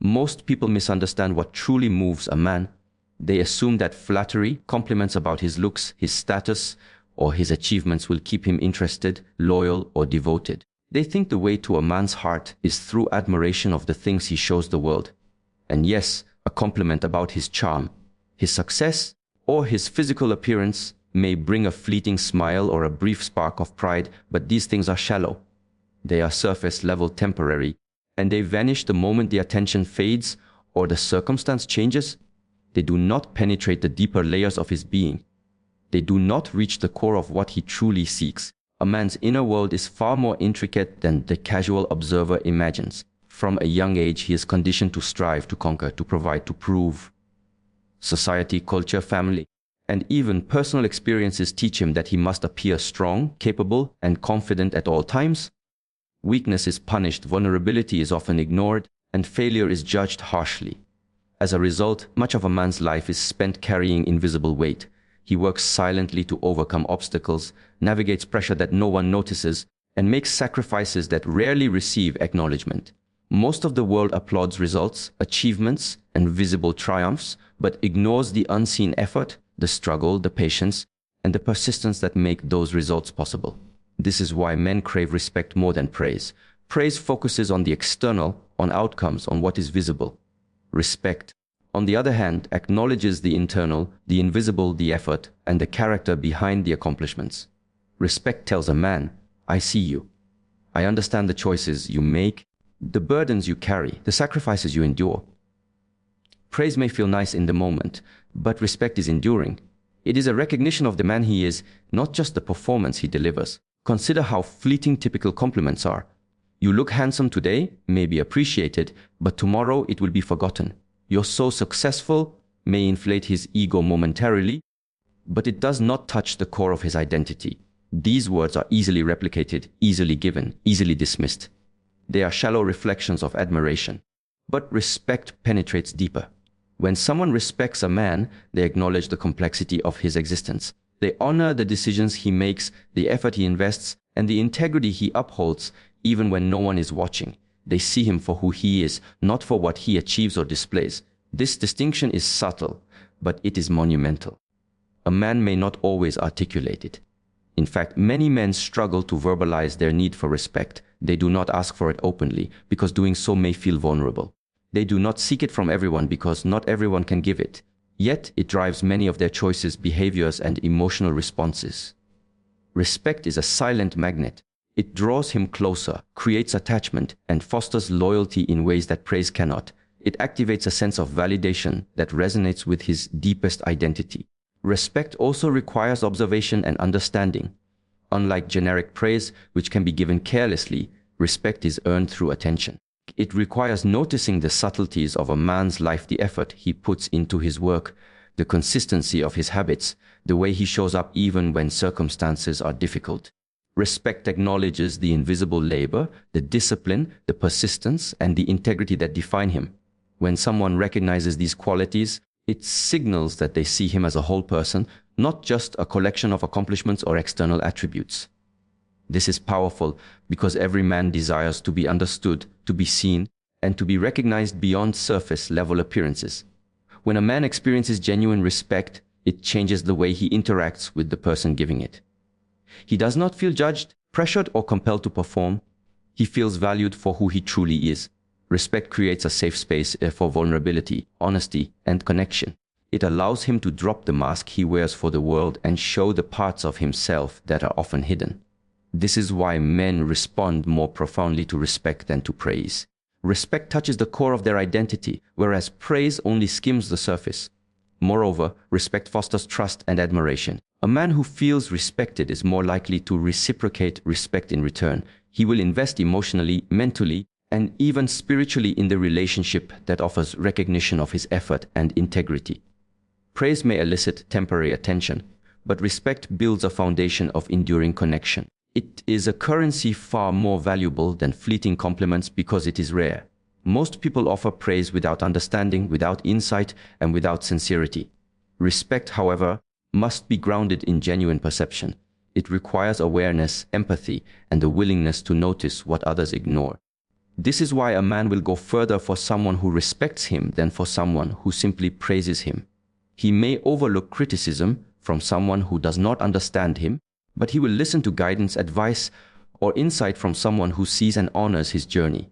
Most people misunderstand what truly moves a man. They assume that flattery, compliments about his looks, his status, or his achievements will keep him interested, loyal, or devoted. They think the way to a man's heart is through admiration of the things he shows the world. And yes, a compliment about his charm, his success, or his physical appearance may bring a fleeting smile or a brief spark of pride, but these things are shallow. They are surface level, temporary, and they vanish the moment the attention fades or the circumstance changes. They do not penetrate the deeper layers of his being. They do not reach the core of what he truly seeks. A man's inner world is far more intricate than the casual observer imagines. From a young age, he is conditioned to strive, to conquer, to provide, to prove. Society, culture, family, and even personal experiences teach him that he must appear strong, capable, and confident at all times. Weakness is punished, vulnerability is often ignored, and failure is judged harshly. As a result, much of a man's life is spent carrying invisible weight. He works silently to overcome obstacles, navigates pressure that no one notices, and makes sacrifices that rarely receive acknowledgement. Most of the world applauds results, achievements, and visible triumphs, but ignores the unseen effort, the struggle, the patience, and the persistence that make those results possible. This is why men crave respect more than praise. Praise focuses on the external, on outcomes, on what is visible. Respect, on the other hand, acknowledges the internal, the invisible, the effort, and the character behind the accomplishments. Respect tells a man, I see you. I understand the choices you make, the burdens you carry, the sacrifices you endure. Praise may feel nice in the moment, but respect is enduring. It is a recognition of the man he is, not just the performance he delivers. Consider how fleeting typical compliments are. You look handsome today, may be appreciated, but tomorrow it will be forgotten. You're so successful may inflate his ego momentarily, but it does not touch the core of his identity. These words are easily replicated, easily given, easily dismissed. They are shallow reflections of admiration. But respect penetrates deeper. When someone respects a man, they acknowledge the complexity of his existence. They honor the decisions he makes, the effort he invests, and the integrity he upholds, even when no one is watching. They see him for who he is, not for what he achieves or displays. This distinction is subtle, but it is monumental. A man may not always articulate it. In fact, many men struggle to verbalize their need for respect. They do not ask for it openly, because doing so may feel vulnerable. They do not seek it from everyone because not everyone can give it. Yet, it drives many of their choices, behaviors, and emotional responses. Respect is a silent magnet. It draws him closer, creates attachment, and fosters loyalty in ways that praise cannot. It activates a sense of validation that resonates with his deepest identity. Respect also requires observation and understanding. Unlike generic praise, which can be given carelessly, respect is earned through attention. It requires noticing the subtleties of a man's life, the effort he puts into his work, the consistency of his habits, the way he shows up even when circumstances are difficult. Respect acknowledges the invisible labor, the discipline, the persistence, and the integrity that define him. When someone recognizes these qualities, it signals that they see him as a whole person, not just a collection of accomplishments or external attributes. This is powerful because every man desires to be understood, to be seen, and to be recognized beyond surface-level appearances. When a man experiences genuine respect, it changes the way he interacts with the person giving it. He does not feel judged, pressured, or compelled to perform. He feels valued for who he truly is. Respect creates a safe space for vulnerability, honesty, and connection. It allows him to drop the mask he wears for the world and show the parts of himself that are often hidden. This is why men respond more profoundly to respect than to praise. Respect touches the core of their identity, whereas praise only skims the surface. Moreover, respect fosters trust and admiration. A man who feels respected is more likely to reciprocate respect in return. He will invest emotionally, mentally, and even spiritually in the relationship that offers recognition of his effort and integrity. Praise may elicit temporary attention, but respect builds a foundation of enduring connection. It is a currency far more valuable than fleeting compliments because it is rare. Most people offer praise without understanding, without insight, and without sincerity. Respect, however, must be grounded in genuine perception. It requires awareness, empathy, and the willingness to notice what others ignore. This is why a man will go further for someone who respects him than for someone who simply praises him. He may overlook criticism from someone who does not understand him, but he will listen to guidance, advice, or insight from someone who sees and honors his journey.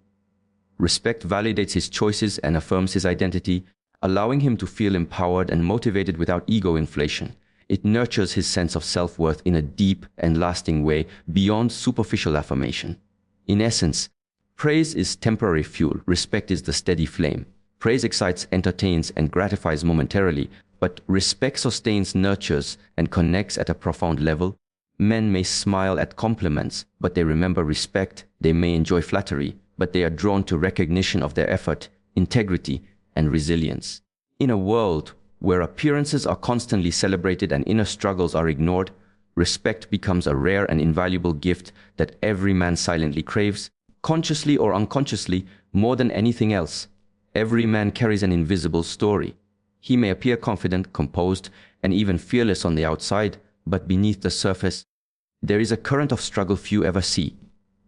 Respect validates his choices and affirms his identity, allowing him to feel empowered and motivated without ego inflation. It nurtures his sense of self-worth in a deep and lasting way beyond superficial affirmation. In essence, praise is temporary fuel, respect is the steady flame. Praise excites, entertains, and gratifies momentarily, but respect sustains, nurtures, and connects at a profound level. Men may smile at compliments, but they remember respect. They may enjoy flattery, but they are drawn to recognition of their effort, integrity, and resilience. In a world where appearances are constantly celebrated and inner struggles are ignored, respect becomes a rare and invaluable gift that every man silently craves, consciously or unconsciously, more than anything else. Every man carries an invisible story. He may appear confident, composed, and even fearless on the outside, but beneath the surface, there is a current of struggle few ever see.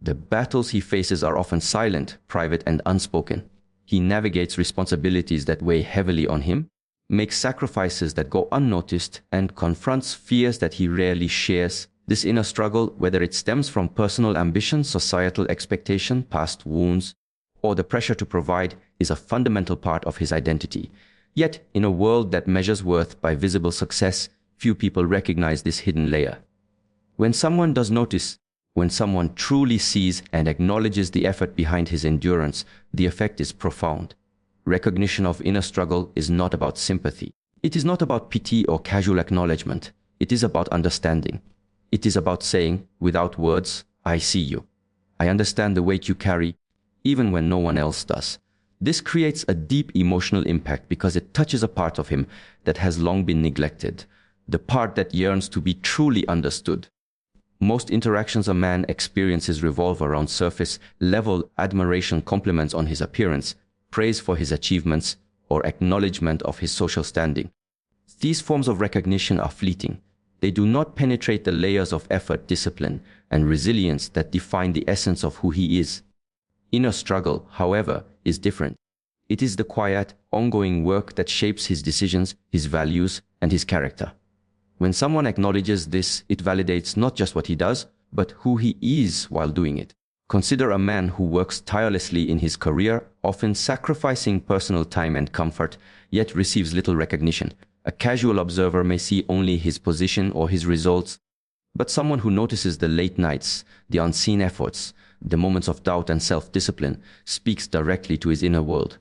The battles he faces are often silent, private, and unspoken. He navigates responsibilities that weigh heavily on him, makes sacrifices that go unnoticed, and confronts fears that he rarely shares. This inner struggle, whether it stems from personal ambition, societal expectation, past wounds, or the pressure to provide, is a fundamental part of his identity. Yet, in a world that measures worth by visible success, few people recognize this hidden layer. When someone does notice, when someone truly sees and acknowledges the effort behind his endurance, the effect is profound. Recognition of inner struggle is not about sympathy. It is not about pity or casual acknowledgement. It is about understanding. It is about saying, without words, I see you. I understand the weight you carry, even when no one else does. This creates a deep emotional impact because it touches a part of him that has long been neglected, the part that yearns to be truly understood. Most interactions a man experiences revolve around surface-level admiration, compliments on his appearance, praise for his achievements, or acknowledgement of his social standing. These forms of recognition are fleeting. They do not penetrate the layers of effort, discipline, and resilience that define the essence of who he is. Inner struggle, however, is different. It is the quiet, ongoing work that shapes his decisions, his values, and his character. When someone acknowledges this, it validates not just what he does, but who he is while doing it. Consider a man who works tirelessly in his career, often sacrificing personal time and comfort, yet receives little recognition. A casual observer may see only his position or his results, but someone who notices the late nights, the unseen efforts, the moments of doubt and self-discipline speaks directly to his inner world.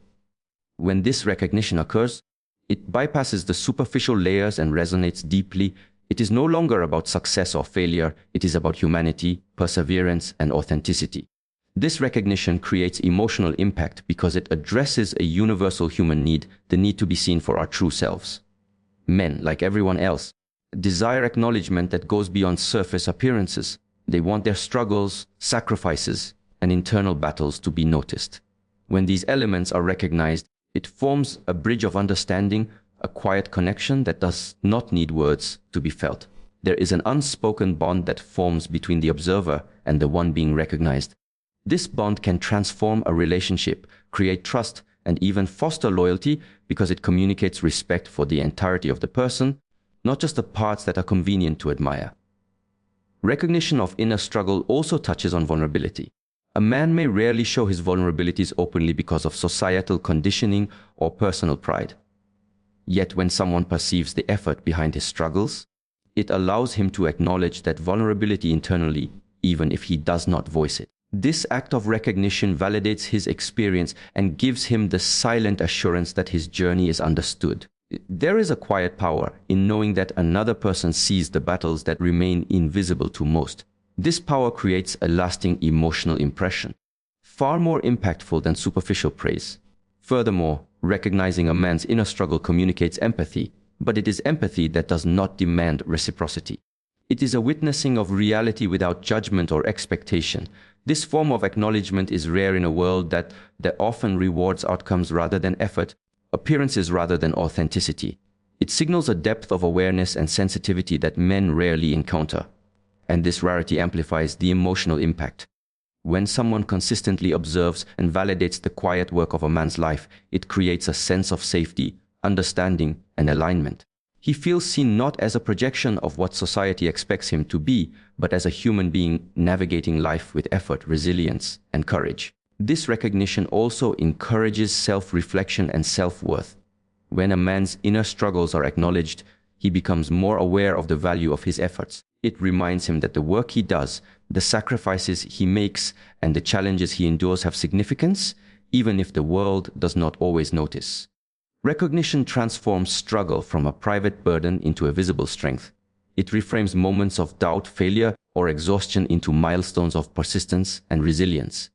When this recognition occurs, it bypasses the superficial layers and resonates deeply. It is no longer about success or failure. It is about humanity, perseverance, and authenticity. This recognition creates emotional impact because it addresses a universal human need, the need to be seen for our true selves. Men, like everyone else, desire acknowledgement that goes beyond surface appearances. They want their struggles, sacrifices, and internal battles to be noticed. When these elements are recognized, it forms a bridge of understanding, a quiet connection that does not need words to be felt. There is an unspoken bond that forms between the observer and the one being recognized. This bond can transform a relationship, create trust, and even foster loyalty because it communicates respect for the entirety of the person, not just the parts that are convenient to admire. Recognition of inner struggle also touches on vulnerability. A man may rarely show his vulnerabilities openly because of societal conditioning or personal pride. Yet when someone perceives the effort behind his struggles, it allows him to acknowledge that vulnerability internally, even if he does not voice it. This act of recognition validates his experience and gives him the silent assurance that his journey is understood. There is a quiet power in knowing that another person sees the battles that remain invisible to most. This power creates a lasting emotional impression, far more impactful than superficial praise. Furthermore, recognizing a man's inner struggle communicates empathy, but it is empathy that does not demand reciprocity. It is a witnessing of reality without judgment or expectation. This form of acknowledgement is rare in a world that often rewards outcomes rather than effort, appearances rather than authenticity. It signals a depth of awareness and sensitivity that men rarely encounter. And this rarity amplifies the emotional impact. When someone consistently observes and validates the quiet work of a man's life, it creates a sense of safety, understanding, and alignment. He feels seen not as a projection of what society expects him to be, but as a human being navigating life with effort, resilience, and courage. This recognition also encourages self-reflection and self-worth. When a man's inner struggles are acknowledged, he becomes more aware of the value of his efforts. It reminds him that the work he does, the sacrifices he makes, and the challenges he endures have significance, even if the world does not always notice. Recognition transforms struggle from a private burden into a visible strength. It reframes moments of doubt, failure, or exhaustion into milestones of persistence and resilience.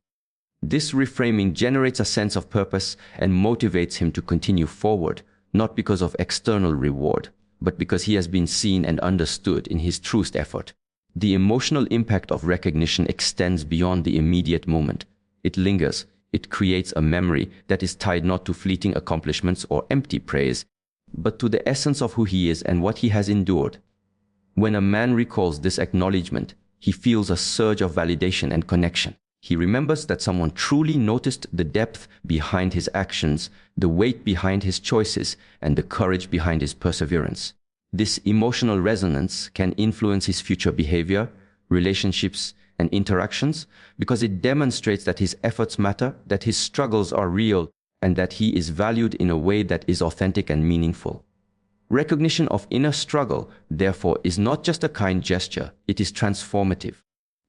This reframing generates a sense of purpose and motivates him to continue forward, not because of external reward, but because he has been seen and understood in his truest effort. The emotional impact of recognition extends beyond the immediate moment. It lingers. It creates a memory that is tied not to fleeting accomplishments or empty praise, but to the essence of who he is and what he has endured. When a man recalls this acknowledgement, he feels a surge of validation and connection. He remembers that someone truly noticed the depth behind his actions, the weight behind his choices, and the courage behind his perseverance. This emotional resonance can influence his future behavior, relationships, and interactions because it demonstrates that his efforts matter, that his struggles are real, and that he is valued in a way that is authentic and meaningful. Recognition of inner struggle, therefore, is not just a kind gesture, it is transformative.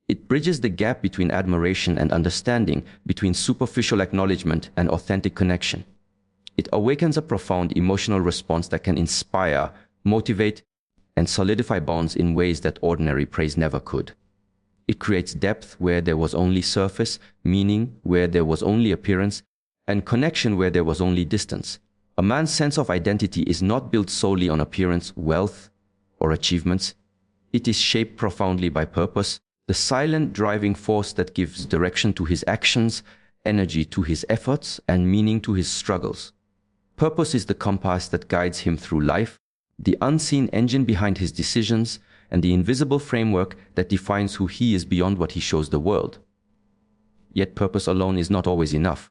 It bridges the gap between admiration and understanding, between superficial acknowledgement and authentic connection. It awakens a profound emotional response that can inspire, motivate, and solidify bonds in ways that ordinary praise never could. It creates depth where there was only surface, meaning where there was only appearance, and connection where there was only distance. A man's sense of identity is not built solely on appearance, wealth, or achievements. It is shaped profoundly by purpose, the silent driving force that gives direction to his actions, energy to his efforts, and meaning to his struggles. Purpose is the compass that guides him through life, the unseen engine behind his decisions, and the invisible framework that defines who he is beyond what he shows the world. Yet purpose alone is not always enough.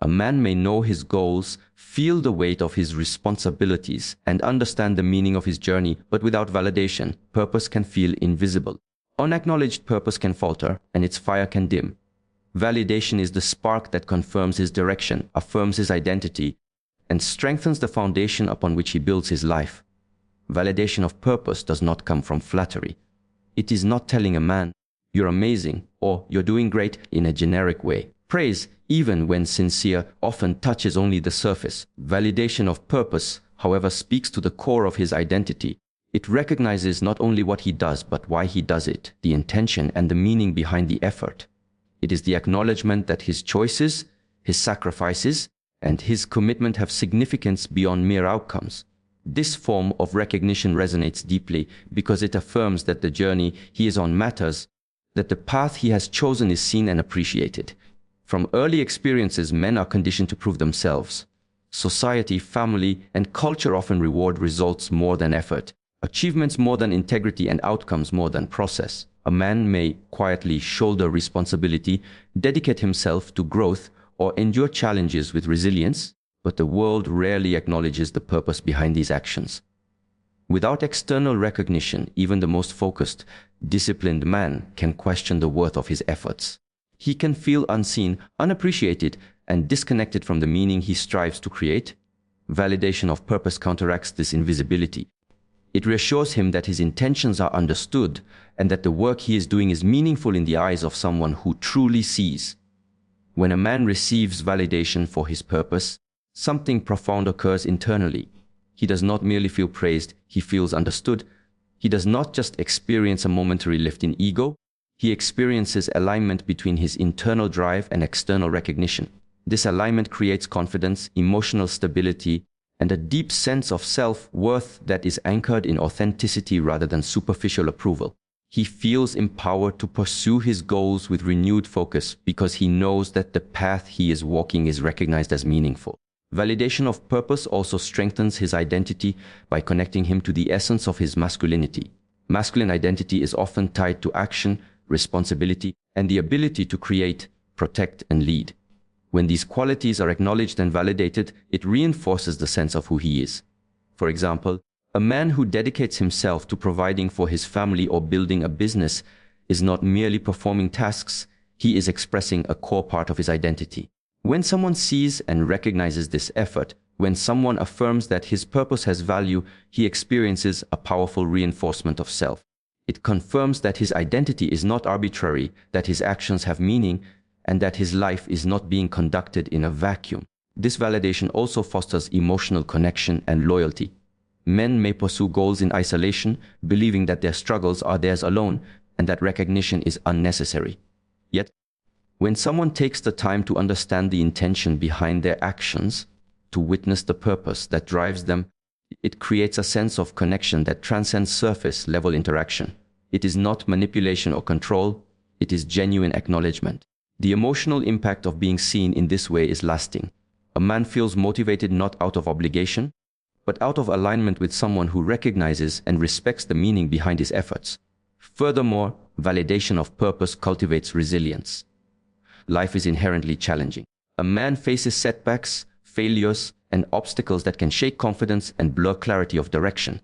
A man may know his goals, feel the weight of his responsibilities, and understand the meaning of his journey, but without validation, purpose can feel invisible. Unacknowledged purpose can falter, and its fire can dim. Validation is the spark that confirms his direction, affirms his identity, and strengthens the foundation upon which he builds his life. Validation of purpose does not come from flattery. It is not telling a man, "You're amazing," or "You're doing great," in a generic way. Praise, even when sincere, often touches only the surface. Validation of purpose, however, speaks to the core of his identity. It recognizes not only what he does, but why he does it, the intention and the meaning behind the effort. It is the acknowledgement that his choices, his sacrifices, and his commitment have significance beyond mere outcomes. This form of recognition resonates deeply because it affirms that the journey he is on matters, that the path he has chosen is seen and appreciated. From early experiences, men are conditioned to prove themselves. Society, family, and culture often reward results more than effort, achievements more than integrity, and outcomes more than process. A man may quietly shoulder responsibility, dedicate himself to growth, or endure challenges with resilience, but the world rarely acknowledges the purpose behind these actions. Without external recognition, even the most focused, disciplined man can question the worth of his efforts. He can feel unseen, unappreciated, and disconnected from the meaning he strives to create. Validation of purpose counteracts this invisibility. It reassures him that his intentions are understood and that the work he is doing is meaningful in the eyes of someone who truly sees. When a man receives validation for his purpose, something profound occurs internally. He does not merely feel praised, he feels understood. He does not just experience a momentary lift in ego, he experiences alignment between his internal drive and external recognition. This alignment creates confidence, emotional stability, and a deep sense of self-worth that is anchored in authenticity rather than superficial approval. He feels empowered to pursue his goals with renewed focus because he knows that the path he is walking is recognized as meaningful. Validation of purpose also strengthens his identity by connecting him to the essence of his masculinity. Masculine identity is often tied to action, responsibility, and the ability to create, protect, and lead. When these qualities are acknowledged and validated, it reinforces the sense of who he is. For example, a man who dedicates himself to providing for his family or building a business is not merely performing tasks, he is expressing a core part of his identity. When someone sees and recognizes this effort, when someone affirms that his purpose has value, he experiences a powerful reinforcement of self. It confirms that his identity is not arbitrary, that his actions have meaning, and that his life is not being conducted in a vacuum. This validation also fosters emotional connection and loyalty. Men may pursue goals in isolation, believing that their struggles are theirs alone and that recognition is unnecessary. Yet, when someone takes the time to understand the intention behind their actions, to witness the purpose that drives them, it creates a sense of connection that transcends surface-level interaction. It is not manipulation or control, it is genuine acknowledgement. The emotional impact of being seen in this way is lasting. A man feels motivated not out of obligation, but out of alignment with someone who recognizes and respects the meaning behind his efforts. Furthermore, validation of purpose cultivates resilience. Life is inherently challenging. A man faces setbacks, failures, and obstacles that can shake confidence and blur clarity of direction.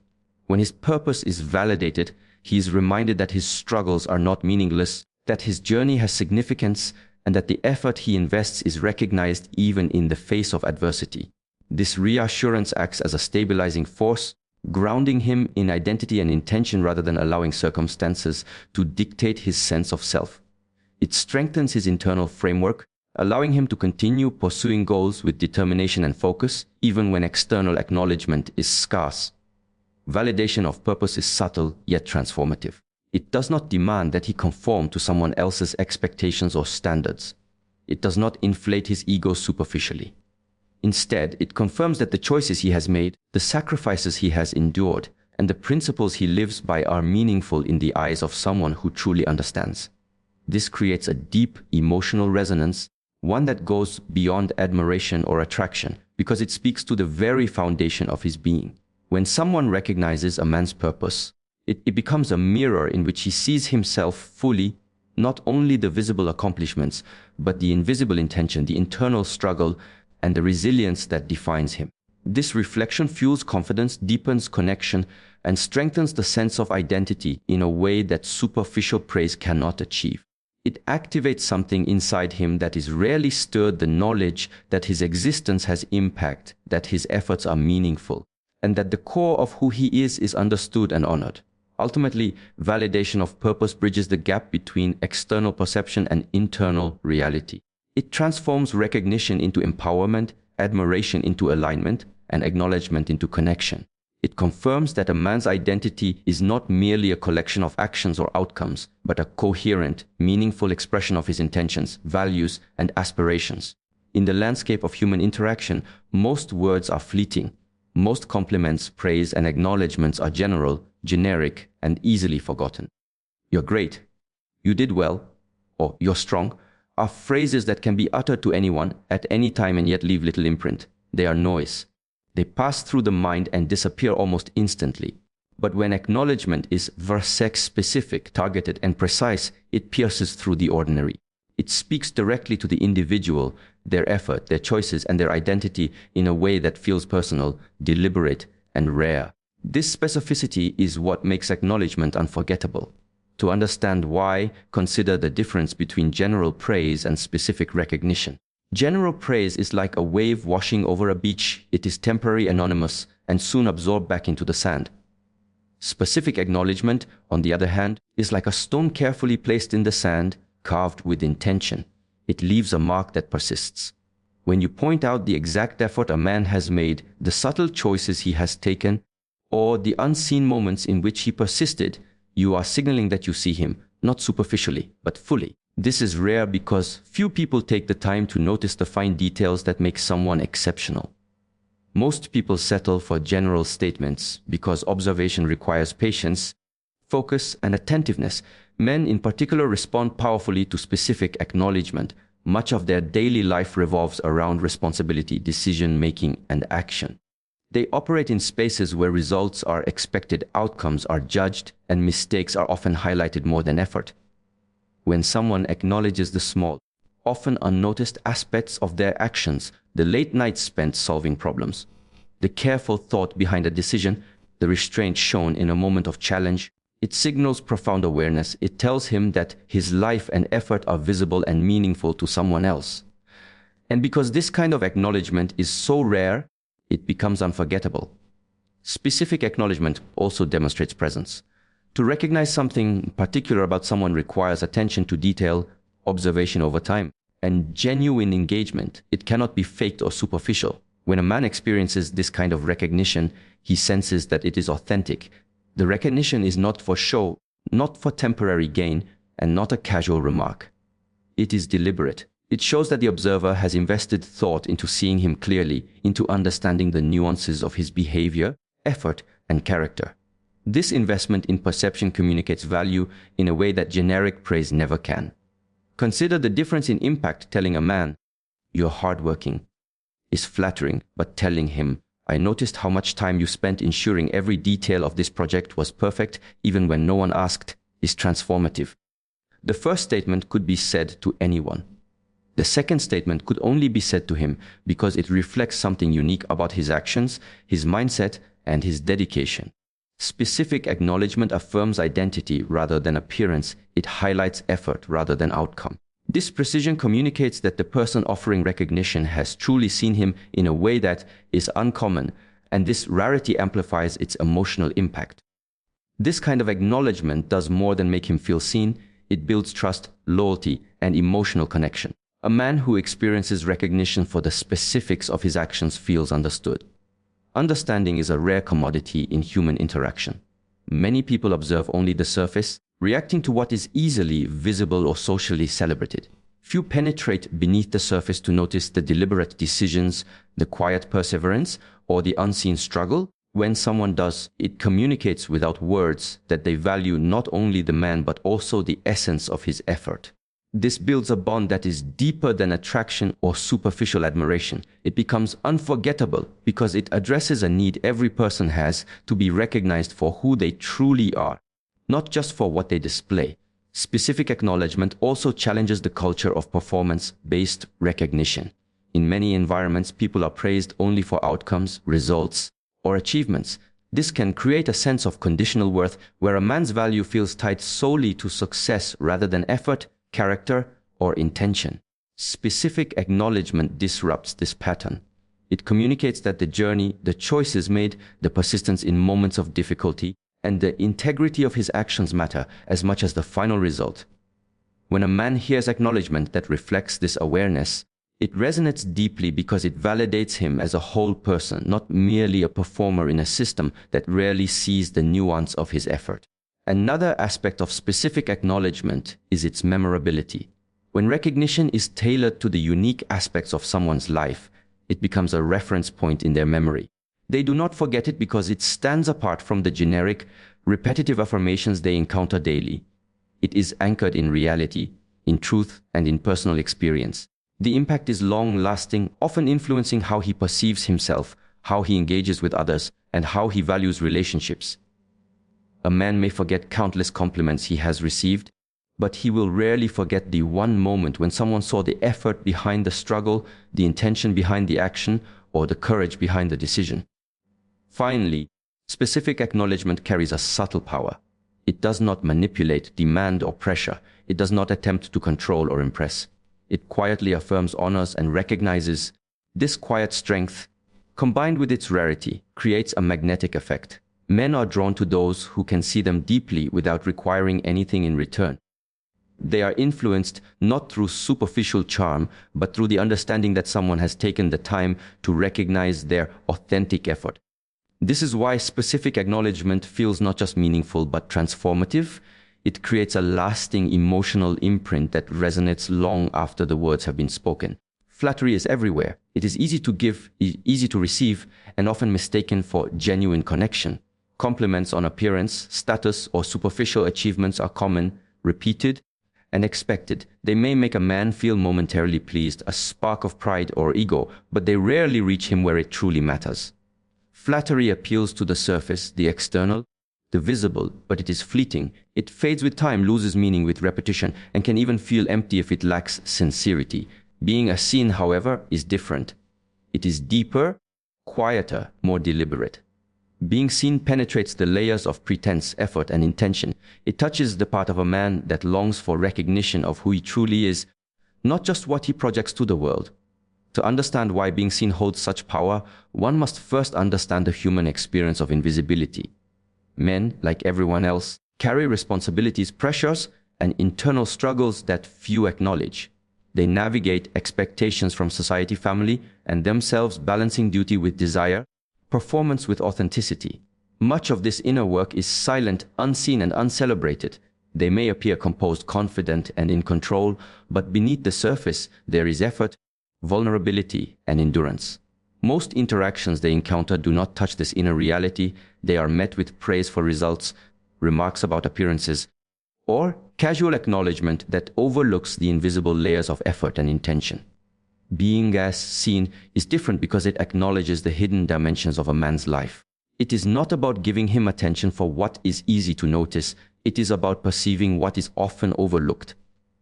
When his purpose is validated, he is reminded that his struggles are not meaningless, that his journey has significance, and that the effort he invests is recognized even in the face of adversity. This reassurance acts as a stabilizing force, grounding him in identity and intention rather than allowing circumstances to dictate his sense of self. It strengthens his internal framework, allowing him to continue pursuing goals with determination and focus, even when external acknowledgement is scarce. Validation of purpose is subtle yet transformative. It does not demand that he conform to someone else's expectations or standards. It does not inflate his ego superficially. Instead, it confirms that the choices he has made, the sacrifices he has endured, and the principles he lives by are meaningful in the eyes of someone who truly understands. This creates a deep emotional resonance, one that goes beyond admiration or attraction, because it speaks to the very foundation of his being. When someone recognizes a man's purpose, it becomes a mirror in which he sees himself fully, not only the visible accomplishments, but the invisible intention, the internal struggle, and the resilience that defines him. This reflection fuels confidence, deepens connection, and strengthens the sense of identity in a way that superficial praise cannot achieve. It activates something inside him that is rarely stirred, the knowledge that his existence has impact, that his efforts are meaningful, and that the core of who he is understood and honored. Ultimately, validation of purpose bridges the gap between external perception and internal reality. It transforms recognition into empowerment, admiration into alignment, and acknowledgement into connection. It confirms that a man's identity is not merely a collection of actions or outcomes, but a coherent, meaningful expression of his intentions, values, and aspirations. In the landscape of human interaction, most words are fleeting. Most compliments, praise, and acknowledgements are general, generic, and easily forgotten. "You're great," "You did well," or "You're strong," are phrases that can be uttered to anyone at any time and yet leave little imprint. They are noise. They pass through the mind and disappear almost instantly. But when acknowledgement is versex-specific, targeted, and precise, it pierces through the ordinary. It speaks directly to the individual, their effort, their choices, and their identity in a way that feels personal, deliberate, and rare. This specificity is what makes acknowledgement unforgettable. To understand why, consider the difference between general praise and specific recognition. General praise is like a wave washing over a beach. It is temporary, anonymous, and soon absorbed back into the sand. Specific acknowledgement, on the other hand, is like a stone carefully placed in the sand, carved with intention. It leaves a mark that persists. When you point out the exact effort a man has made, the subtle choices he has taken, or the unseen moments in which he persisted, you are signaling that you see him, not superficially, but fully. This is rare because few people take the time to notice the fine details that make someone exceptional. Most people settle for general statements because observation requires patience, focus, and attentiveness. Men in particular respond powerfully to specific acknowledgement. Much of their daily life revolves around responsibility, decision-making, and action. They operate in spaces where results are expected, outcomes are judged, and mistakes are often highlighted more than effort. When someone acknowledges the small, often unnoticed aspects of their actions, the late nights spent solving problems, the careful thought behind a decision, the restraint shown in a moment of challenge, it signals profound awareness. It tells him that his life and effort are visible and meaningful to someone else. And because this kind of acknowledgement is so rare, it becomes unforgettable. Specific acknowledgement also demonstrates presence. To recognize something particular about someone requires attention to detail, observation over time, and genuine engagement. It cannot be faked or superficial. When a man experiences this kind of recognition, he senses that it is authentic. The recognition is not for show, not for temporary gain, and not a casual remark. It is deliberate. It shows that the observer has invested thought into seeing him clearly, into understanding the nuances of his behavior, effort, and character. This investment in perception communicates value in a way that generic praise never can. Consider the difference in impact. Telling a man, "You're hardworking," is flattering, but telling him, "I noticed how much time you spent ensuring every detail of this project was perfect, even when no one asked," is transformative. The first statement could be said to anyone. The second statement could only be said to him because it reflects something unique about his actions, his mindset, and his dedication. Specific acknowledgement affirms identity rather than appearance. It highlights effort rather than outcome. This precision communicates that the person offering recognition has truly seen him in a way that is uncommon, and this rarity amplifies its emotional impact. This kind of acknowledgement does more than make him feel seen. It builds trust, loyalty, and emotional connection. A man who experiences recognition for the specifics of his actions feels understood. Understanding is a rare commodity in human interaction. Many people observe only the surface, reacting to what is easily visible or socially celebrated. Few penetrate beneath the surface to notice the deliberate decisions, the quiet perseverance, or the unseen struggle. When someone does, it communicates without words that they value not only the man but also the essence of his effort. This builds a bond that is deeper than attraction or superficial admiration. It becomes unforgettable because it addresses a need every person has to be recognized for who they truly are, not just for what they display. Specific acknowledgement also challenges the culture of performance-based recognition. In many environments, people are praised only for outcomes, results, or achievements. This can create a sense of conditional worth where a man's value feels tied solely to success rather than effort, character, or intention. Specific acknowledgement disrupts this pattern. It communicates that the journey, the choices made, the persistence in moments of difficulty, and the integrity of his actions matter as much as the final result. When a man hears acknowledgement that reflects this awareness, it resonates deeply because it validates him as a whole person, not merely a performer in a system that rarely sees the nuance of his effort. Another aspect of specific acknowledgement is its memorability. When recognition is tailored to the unique aspects of someone's life, it becomes a reference point in their memory. They do not forget it because it stands apart from the generic, repetitive affirmations they encounter daily. It is anchored in reality, in truth, and in personal experience. The impact is long-lasting, often influencing how he perceives himself, how he engages with others, and how he values relationships. A man may forget countless compliments he has received, but he will rarely forget the one moment when someone saw the effort behind the struggle, the intention behind the action, or the courage behind the decision. Finally, specific acknowledgement carries a subtle power. It does not manipulate, demand, or pressure. It does not attempt to control or impress. It quietly affirms, honors, and recognizes. This quiet strength, combined with its rarity, creates a magnetic effect. Men are drawn to those who can see them deeply without requiring anything in return. They are influenced not through superficial charm, but through the understanding that someone has taken the time to recognize their authentic effort. This is why specific acknowledgement feels not just meaningful but transformative. It creates a lasting emotional imprint that resonates long after the words have been spoken. Flattery is everywhere. It is easy to give, easy to receive, and often mistaken for genuine connection. Compliments on appearance, status, or superficial achievements are common, repeated, and expected. They may make a man feel momentarily pleased, a spark of pride or ego, but they rarely reach him where it truly matters. Flattery appeals to the surface, the external, the visible, but it is fleeting. It fades with time, loses meaning with repetition, and can even feel empty if it lacks sincerity. Being a seen, however, is different. It is deeper, quieter, more deliberate. Being seen penetrates the layers of pretense, effort, and intention. It touches the part of a man that longs for recognition of who he truly is, not just what he projects to the world. To understand why being seen holds such power, one must first understand the human experience of invisibility. Men, like everyone else, carry responsibilities, pressures, and internal struggles that few acknowledge. They navigate expectations from society, family, and themselves, balancing duty with desire, performance with authenticity. Much of this inner work is silent, unseen, and uncelebrated. They may appear composed, confident, and in control, but beneath the surface, there is effort, vulnerability, and endurance. Most interactions they encounter do not touch this inner reality. They are met with praise for results, remarks about appearances, or casual acknowledgement that overlooks the invisible layers of effort and intention. Being as seen is different because it acknowledges the hidden dimensions of a man's life. It is not about giving him attention for what is easy to notice. It is about perceiving what is often overlooked.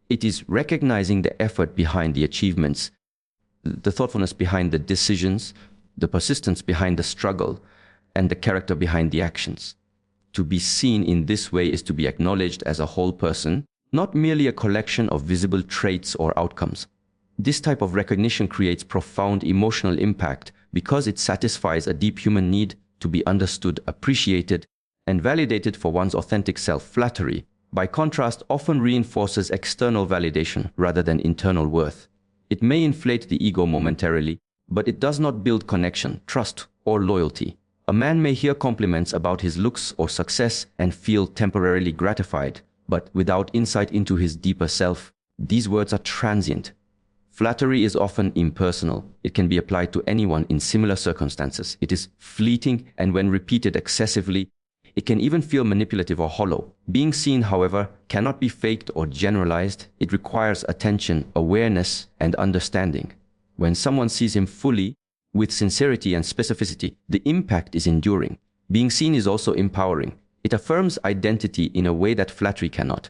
It is recognizing the effort behind the achievements, the thoughtfulness behind the decisions, the persistence behind the struggle, and the character behind the actions. To be seen in this way is to be acknowledged as a whole person, not merely a collection of visible traits or outcomes. This type of recognition creates profound emotional impact because it satisfies a deep human need to be understood, appreciated, and validated for one's authentic self. Flattery, by contrast, often reinforces external validation rather than internal worth. It may inflate the ego momentarily, but it does not build connection, trust, or loyalty. A man may hear compliments about his looks or success and feel temporarily gratified, but without insight into his deeper self, these words are transient. Flattery is often impersonal. It can be applied to anyone in similar circumstances. It is fleeting, and when repeated excessively, it can even feel manipulative or hollow. Being seen, however, cannot be faked or generalized. It requires attention, awareness, and understanding. When someone sees him fully, with sincerity and specificity, the impact is enduring. Being seen is also empowering. It affirms identity in a way that flattery cannot.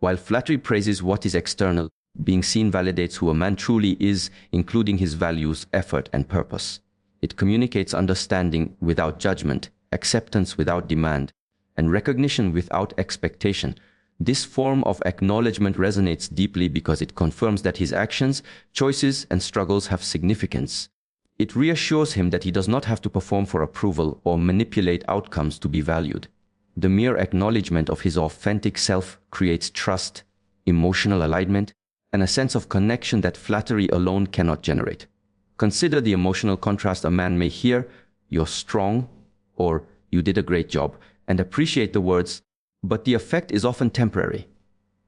While flattery praises what is external, being seen validates who a man truly is, including his values, effort, and purpose. It communicates understanding without judgment, acceptance without demand, and recognition without expectation. This form of acknowledgement resonates deeply because it confirms that his actions, choices, and struggles have significance. It reassures him that he does not have to perform for approval or manipulate outcomes to be valued. The mere acknowledgement of his authentic self creates trust, emotional alignment, and a sense of connection that flattery alone cannot generate. Consider the emotional contrast. A man may hear, "You're strong," or "You did a great job," and appreciate the words, but the effect is often temporary.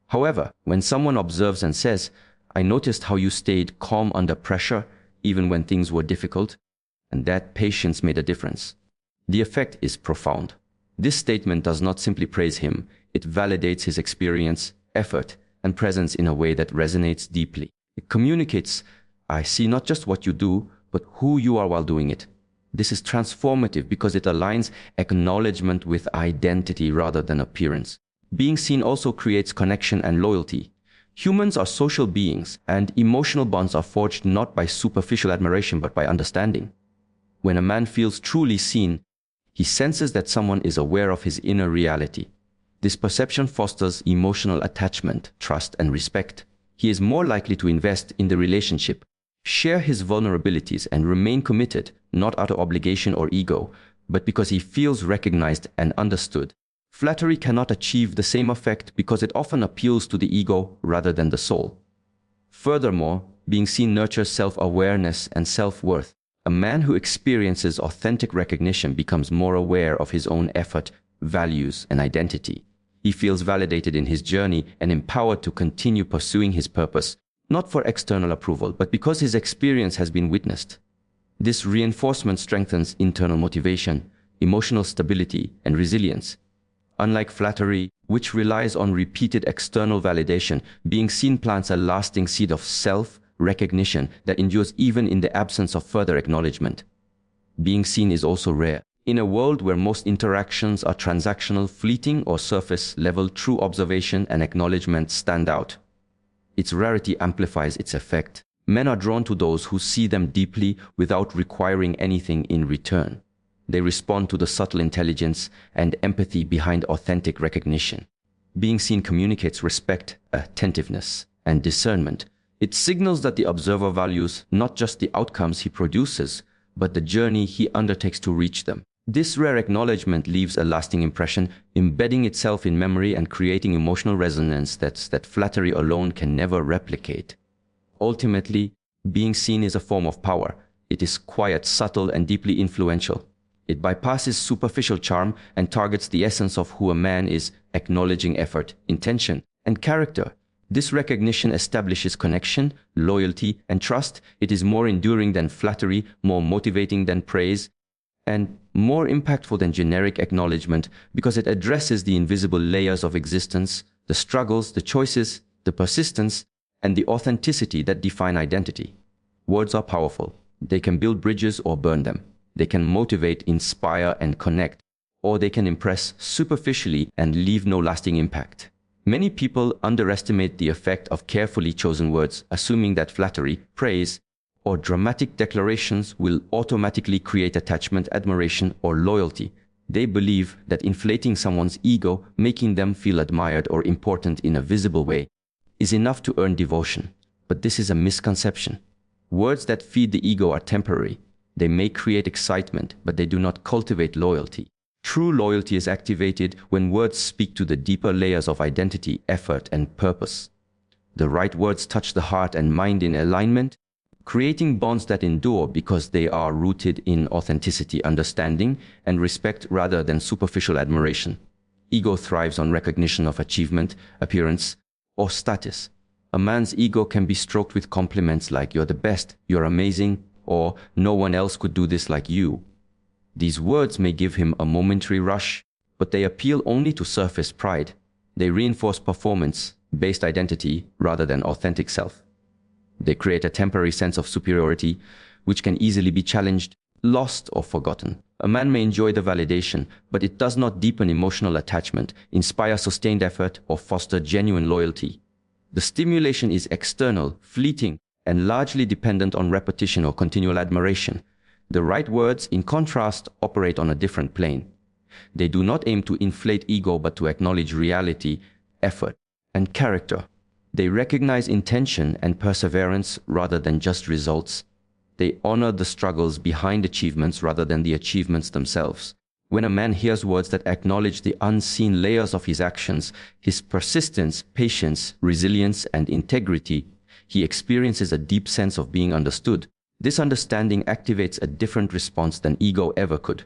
However, when someone observes and says, "I noticed how you stayed calm under pressure, even when things were difficult, and that patience made a difference," the effect is profound. This statement does not simply praise him, it validates his experience, effort, and presence in a way that resonates deeply. It communicates, "I see not just what you do, but who you are while doing it." This is transformative because it aligns acknowledgement with identity rather than appearance. Being seen also creates connection and loyalty. Humans are social beings, and emotional bonds are forged not by superficial admiration but by understanding. When a man feels truly seen, he senses that someone is aware of his inner reality. This perception fosters emotional attachment, trust, and respect. He is more likely to invest in the relationship, share his vulnerabilities, and remain committed, not out of obligation or ego, but because he feels recognized and understood. Flattery cannot achieve the same effect because it often appeals to the ego rather than the soul. Furthermore, being seen nurtures self-awareness and self-worth. A man who experiences authentic recognition becomes more aware of his own effort, values, and identity. He feels validated in his journey and empowered to continue pursuing his purpose, not for external approval, but because his experience has been witnessed. This reinforcement strengthens internal motivation, emotional stability, and resilience. Unlike flattery, which relies on repeated external validation, being seen plants a lasting seed of self-recognition that endures even in the absence of further acknowledgement. Being seen is also rare. In a world where most interactions are transactional, fleeting, or surface level, true observation and acknowledgement stand out. Its rarity amplifies its effect. Men are drawn to those who see them deeply without requiring anything in return. They respond to the subtle intelligence and empathy behind authentic recognition. Being seen communicates respect, attentiveness, and discernment. It signals that the observer values not just the outcomes he produces, but the journey he undertakes to reach them. This rare acknowledgement leaves a lasting impression, embedding itself in memory and creating emotional resonance that flattery alone can never replicate. Ultimately, being seen is a form of power. It is quiet, subtle, and deeply influential. It bypasses superficial charm and targets the essence of who a man is, acknowledging effort, intention, and character. This recognition establishes connection, loyalty, and trust. It is more enduring than flattery, more motivating than praise, and more impactful than generic acknowledgement because it addresses the invisible layers of existence, the struggles, the choices, the persistence, and the authenticity that define identity. Words are powerful. They can build bridges or burn them. They can motivate, inspire, and connect, or they can impress superficially and leave no lasting impact. Many people underestimate the effect of carefully chosen words, assuming that flattery, praise, or dramatic declarations will automatically create attachment, admiration, or loyalty. They believe that inflating someone's ego, making them feel admired or important in a visible way, is enough to earn devotion. But this is a misconception. Words that feed the ego are temporary. They may create excitement, but they do not cultivate loyalty. True loyalty is activated when words speak to the deeper layers of identity, effort, and purpose. The right words touch the heart and mind in alignment, creating bonds that endure because they are rooted in authenticity, understanding, and respect rather than superficial admiration. Ego thrives on recognition of achievement, appearance, or status. A man's ego can be stroked with compliments like "you're the best," "you're amazing," or "no one else could do this like you." These words may give him a momentary rush, but they appeal only to surface pride. They reinforce performance-based identity rather than authentic self. They create a temporary sense of superiority, which can easily be challenged, lost, or forgotten. A man may enjoy the validation, but it does not deepen emotional attachment, inspire sustained effort, or foster genuine loyalty. The stimulation is external, fleeting, and largely dependent on repetition or continual admiration. The right words, in contrast, operate on a different plane. They do not aim to inflate ego, but to acknowledge reality, effort, and character. They recognize intention and perseverance rather than just results. They honor the struggles behind achievements rather than the achievements themselves. When a man hears words that acknowledge the unseen layers of his actions, his persistence, patience, resilience, and integrity, he experiences a deep sense of being understood. This understanding activates a different response than ego ever could.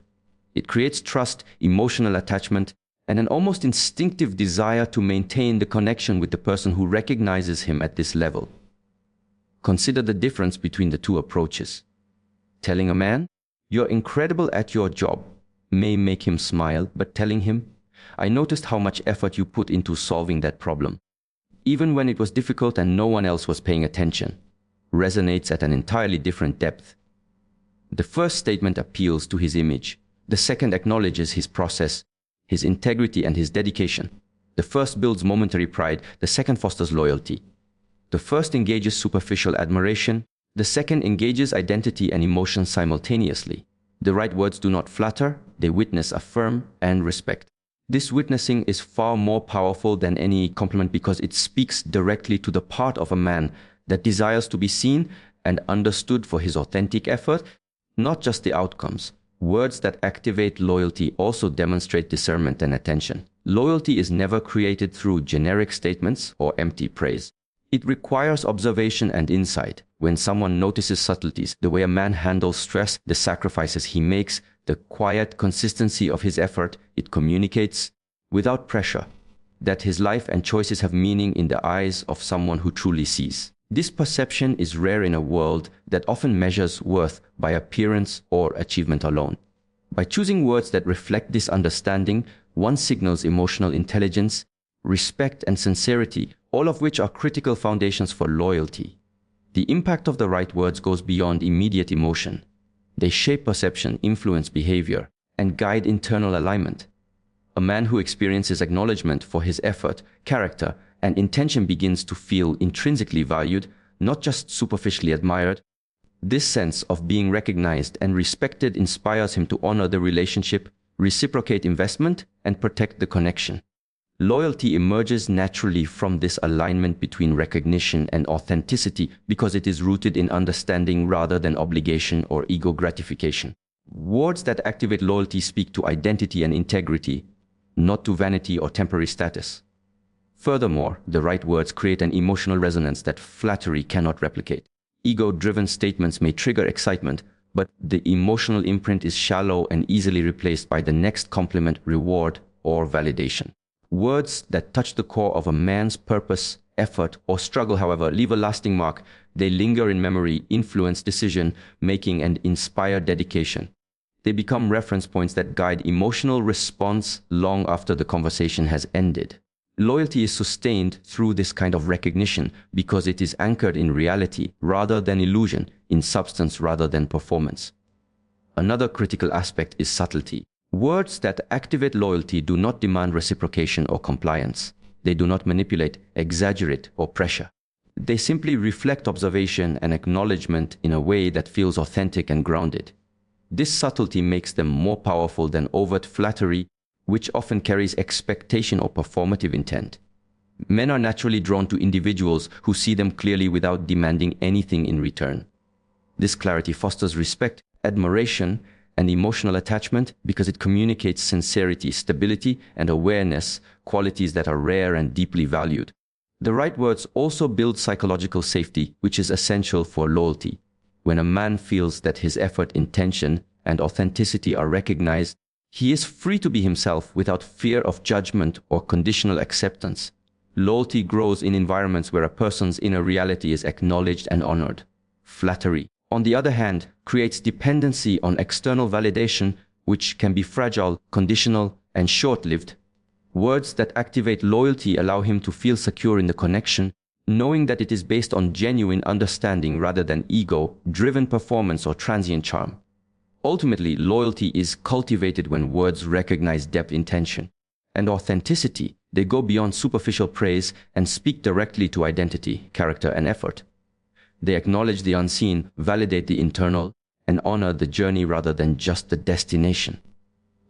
It creates trust, emotional attachment, and an almost instinctive desire to maintain the connection with the person who recognizes him at this level. Consider the difference between the two approaches. Telling a man, "You're incredible at your job," may make him smile, but telling him, "I noticed how much effort you put into solving that problem, even when it was difficult and no one else was paying attention," resonates at an entirely different depth. The first statement appeals to his image. The second acknowledges his process, his integrity, and his dedication. The first builds momentary pride, the second fosters loyalty. The first engages superficial admiration, the second engages identity and emotion simultaneously. The right words do not flatter, they witness, affirm, and respect. This witnessing is far more powerful than any compliment because it speaks directly to the part of a man that desires to be seen and understood for his authentic effort, not just the outcomes. Words that activate loyalty also demonstrate discernment and attention. Loyalty is never created through generic statements or empty praise. It requires observation and insight. When someone notices subtleties, the way a man handles stress, the sacrifices he makes, the quiet consistency of his effort, it communicates, without pressure, that his life and choices have meaning in the eyes of someone who truly sees. This perception is rare in a world that often measures worth by appearance or achievement alone. By choosing words that reflect this understanding, one signals emotional intelligence, respect, and sincerity, all of which are critical foundations for loyalty. The impact of the right words goes beyond immediate emotion. They shape perception, influence behavior, and guide internal alignment. A man who experiences acknowledgement for his effort, character, and intention begins to feel intrinsically valued, not just superficially admired. This sense of being recognized and respected inspires him to honor the relationship, reciprocate investment, and protect the connection. Loyalty emerges naturally from this alignment between recognition and authenticity because it is rooted in understanding rather than obligation or ego gratification. Words that activate loyalty speak to identity and integrity, not to vanity or temporary status. Furthermore, the right words create an emotional resonance that flattery cannot replicate. Ego-driven statements may trigger excitement, but the emotional imprint is shallow and easily replaced by the next compliment, reward, or validation. Words that touch the core of a man's purpose, effort, or struggle, however, leave a lasting mark. They linger in memory, influence decision-making, and inspire dedication. They become reference points that guide emotional response long after the conversation has ended. Loyalty is sustained through this kind of recognition because it is anchored in reality rather than illusion, in substance rather than performance. Another critical aspect is subtlety. Words that activate loyalty do not demand reciprocation or compliance. They do not manipulate, exaggerate, or pressure. They simply reflect observation and acknowledgement in a way that feels authentic and grounded. This subtlety makes them more powerful than overt flattery, which often carries expectation or performative intent. Men are naturally drawn to individuals who see them clearly without demanding anything in return. This clarity fosters respect, admiration, and emotional attachment because it communicates sincerity, stability, and awareness, qualities that are rare and deeply valued. The right words also build psychological safety, which is essential for loyalty. When a man feels that his effort, intention, and authenticity are recognized, he is free to be himself without fear of judgment or conditional acceptance. Loyalty grows in environments where a person's inner reality is acknowledged and honored. Flattery, on the other hand, creates dependency on external validation, which can be fragile, conditional, and short-lived. Words that activate loyalty allow him to feel secure in the connection, knowing that it is based on genuine understanding rather than ego-driven performance or transient charm. Ultimately, loyalty is cultivated when words recognize depth, intention, and authenticity. They go beyond superficial praise and speak directly to identity, character, and effort. They acknowledge the unseen, validate the internal, and honor the journey rather than just the destination.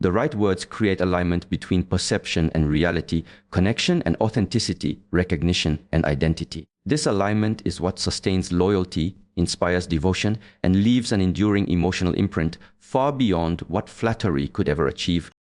The right words create alignment between perception and reality, connection and authenticity, recognition and identity. This alignment is what sustains loyalty, inspires devotion, and leaves an enduring emotional imprint far beyond what flattery could ever achieve.